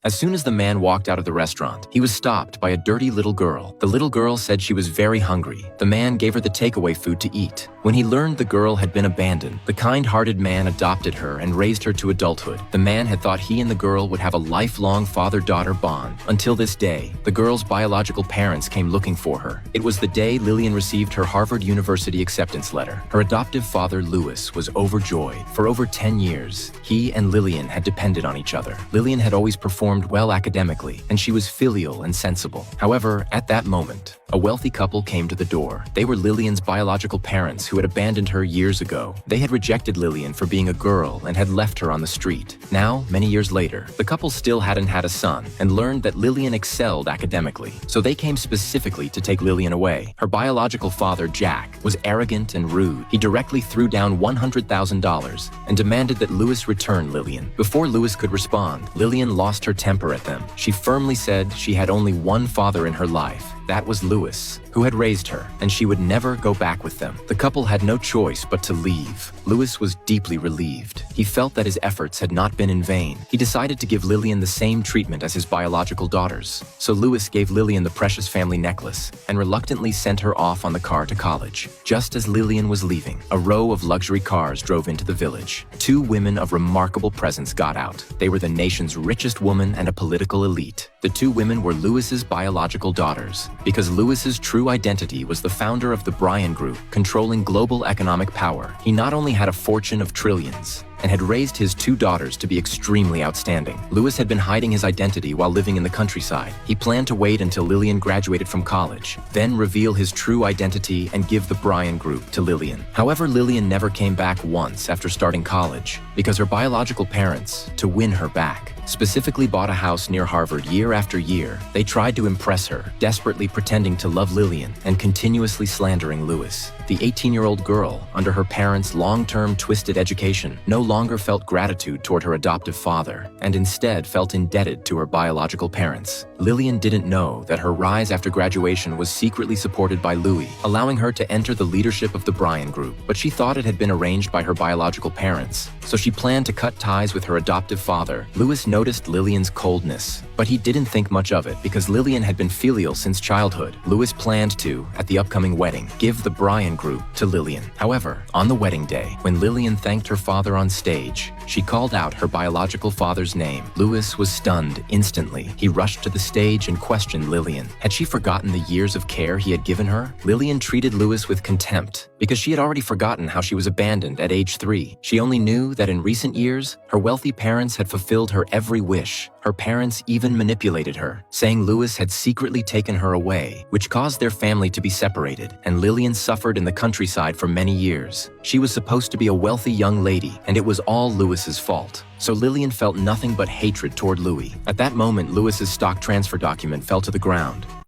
As soon as the man walked out of the restaurant, he was stopped by a dirty little girl. The little girl said she was very hungry. The man gave her the takeaway food to eat. When he learned the girl had been abandoned, the kind-hearted man adopted her and raised her to adulthood. The man had thought he and the girl would have a lifelong father-daughter bond. Until this day, the girl's biological parents came looking for her. It was the day Lillian received her Harvard University acceptance letter. Her adoptive father, Louis, was overjoyed. For over 10 years, he and Lillian had depended on each other. Lillian had always performed well academically, and she was filial and sensible. However, at that moment, a wealthy couple came to the door. They were Lillian's biological parents who had abandoned her years ago. They had rejected Lillian for being a girl and had left her on the street. Now, many years later, the couple still hadn't had a son and learned that Lillian excelled academically. So they came specifically to take Lillian away. Her biological father, Jack, was arrogant and rude. He directly threw down $100,000 and demanded that Louis return Lillian. Before Louis could respond, Lillian lost her temper at them. She firmly said she had only one father in her life. That was Louis, who had raised her, and she would never go back with them. The couple had no choice but to leave. Louis was deeply relieved. He felt that his efforts had not been in vain. He decided to give Lillian the same treatment as his biological daughters. So Louis gave Lillian the precious family necklace and reluctantly sent her off on the car to college. Just as Lillian was leaving, a row of luxury cars drove into the village. Two women of remarkable presence got out. They were the nation's richest woman and a political elite. The two women were Louis's biological daughters, because Louis's true identity was the founder of the Bryan Group, controlling global economic power. He not only had a fortune of trillions, and had raised his two daughters to be extremely outstanding. Louis had been hiding his identity while living in the countryside. He planned to wait until Lillian graduated from college, then reveal his true identity and give the Bryan Group to Lillian. However, Lillian never came back once after starting college, because her biological parents, to win her back, specifically bought a house near Harvard year after year. They tried to impress her, desperately pretending to love Lillian and continuously slandering Louis. The 18-year-old girl, under her parents' long-term twisted education, no longer felt gratitude toward her adoptive father, and instead felt indebted to her biological parents. Lillian didn't know that her rise after graduation was secretly supported by Louis, allowing her to enter the leadership of the Bryan Group. But she thought it had been arranged by her biological parents, so she planned to cut ties with her adoptive father. Louis noticed Lillian's coldness, but he didn't think much of it because Lillian had been filial since childhood. Louis planned to, at the upcoming wedding, give the Bryan Group to Lillian. However, on the wedding day, when Lillian thanked her father on stage, she called out her biological father's name. Louis was stunned instantly. He rushed to the stage and questioned Lillian. Had she forgotten the years of care he had given her? Lillian treated Louis with contempt because she had already forgotten how she was abandoned at age 3. She only knew that in recent years, her wealthy parents had fulfilled her every wish. Her parents even manipulated her, saying Louis had secretly taken her away, which caused their family to be separated, and Lillian suffered in the countryside for many years. She was supposed to be a wealthy young lady, and it was all Louis's fault. So Lillian felt nothing but hatred toward Louis. At that moment, Louis's stock transfer document fell to the ground.